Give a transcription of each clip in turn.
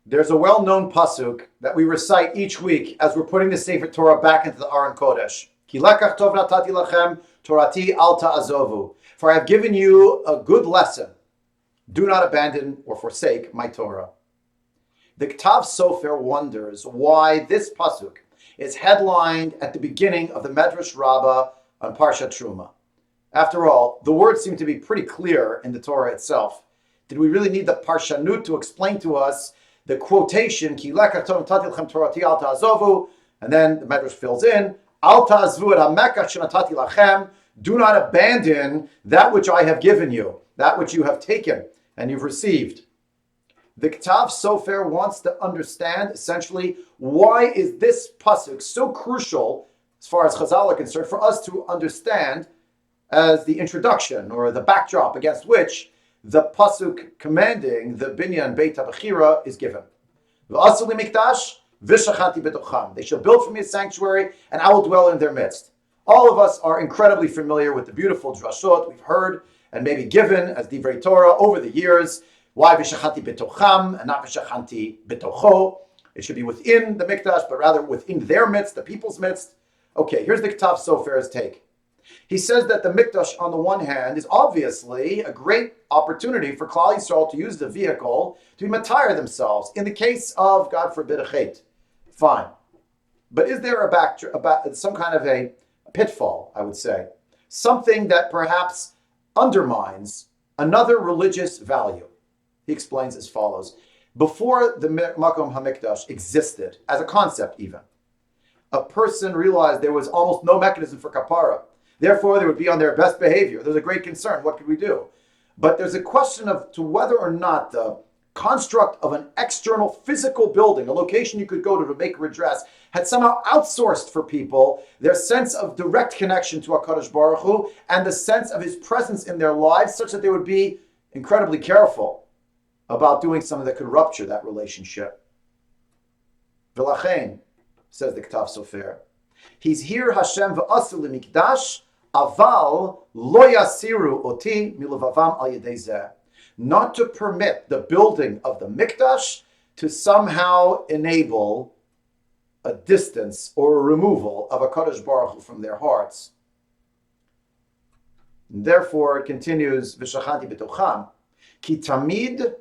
There's a well-known pasuk that we recite each week as we're putting the Sefer Torah back into the Aron Kodesh. Ki lekach tov natati lachem, torati al ta'azovu. For I have given you a good lesson. Do not abandon or forsake my Torah. The Ktav Sofer wonders why this pasuk is headlined at the beginning of the Medrash Rabbah on Parshat Terumah. After all, the words seem to be pretty clear in the Torah itself. Did we really need the Parshanut to explain to us the quotation, Ki lekach tov natati lachem torati al ta'azovu, and then the Medrash fills in, Al ta'azvu et ha'mekach shenatati lachem, do not abandon that which I have given you, that which you have taken and you've received. The Ktav Sofer wants to understand, essentially, why is this pasuk so crucial, as far as Chazal are concerned, for us to understand as the introduction or the backdrop against which the pasuk commanding the binyan Beit HaBechira is given. V'asu li mikdash v'shachanti betocham. They shall build for me a sanctuary, and I will dwell in their midst. All of us are incredibly familiar with the beautiful drashot we've heard and maybe given as Divrei Torah over the years. Why v'shachanti betocham and not v'shachanti betocho? It should be within the mikdash, but rather within their midst, the people's midst. Okay, here's the Ktav Sofer's take. He says that the mikdash, on the one hand, is obviously a great opportunity for Klal Yisrael to use the vehicle to matire themselves in the case of, God forbid, a chet. Fine. But is there some kind of a pitfall, I would say? Something that perhaps undermines another religious value. He explains as follows. Before the Makom HaMikdash existed, as a concept even, a person realized there was almost no mechanism for kapara. Therefore, they would be on their best behavior. There's a great concern. What could we do? But there's a question of to whether or not the construct of an external physical building, a location you could go to make redress, had somehow outsourced for people their sense of direct connection to HaKadosh Baruch Hu and the sense of his presence in their lives, such that they would be incredibly careful about doing something that could rupture that relationship. V'lachein, says the Ktav Sofer, he's here Hashem v'asu l'mikdash aval lo yasiru oti milavavam al yedei zeh. Not to permit the building of the mikdash to somehow enable a distance or a removal of HaKadosh Baruch Hu from their hearts. And therefore, it continues, v'shachanti b'tocham, ki tamid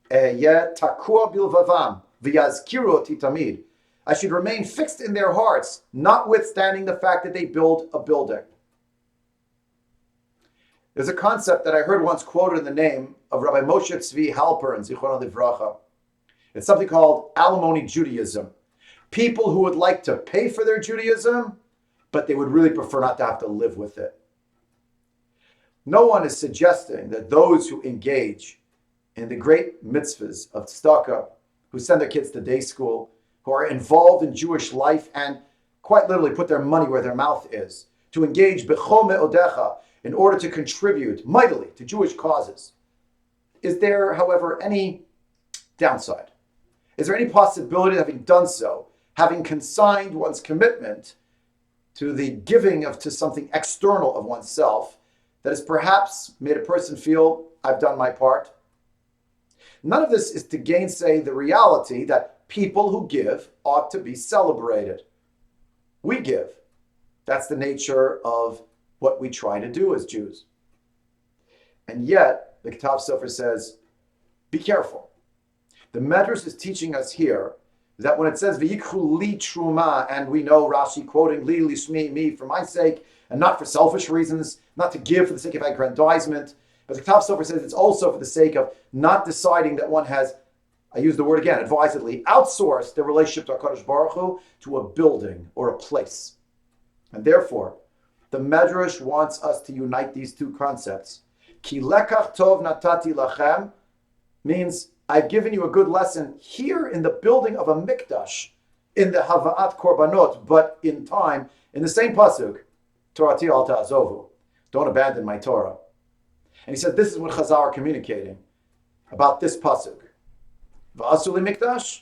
ehyeh takua bilvavam, v'yazkiru oti tamid. I should remain fixed in their hearts, notwithstanding the fact that they build a building. There's a concept that I heard once quoted in the name of Rabbi Moshe Zvi Halpern, Zichrono Livracha. It's something called alimony Judaism. People who would like to pay for their Judaism, but they would really prefer not to have to live with it. No one is suggesting that those who engage in the great mitzvahs of tzedakah, who send their kids to day school, who are involved in Jewish life and quite literally put their money where their mouth is, to engage b'chol me'odecha in order to contribute mightily to Jewish causes. Is there, however, any downside? Is there any possibility of having done so, having consigned one's commitment to the giving to something external of oneself that has perhaps made a person feel, I've done my part? None of this is to gainsay the reality that people who give ought to be celebrated. We give. That's the nature of what we try to do as Jews. And yet, the Ktav Sofer says, be careful. The Medrash is teaching us here that when it says, V'yikhu li truma, and we know Rashi quoting, li lishmi, me for my sake, and not for selfish reasons, not to give for the sake of aggrandizement, but the Ktav Sofer says it's also for the sake of not deciding that one has, I use the word again, advisedly, outsourced their relationship to HaKadosh Baruch Hu to a building or a place. And therefore, the Medrash wants us to unite these two concepts. Ki lekach tov natati lachem means I've given you a good lesson here in the building of a mikdash, in the hava'at korbanot, but in time, in the same pasuk, Torati al ta'azovu, don't abandon my Torah. And he said this is what Chazal are communicating about this pasuk. V'asu li mikdash,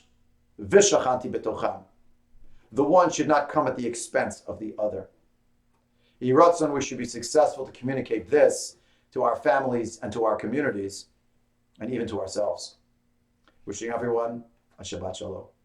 v'shachanti betocham. The one should not come at the expense of the other. Yiratzon, we should be successful to communicate this to our families and to our communities and even to ourselves. Wishing everyone A Shabbat Shalom.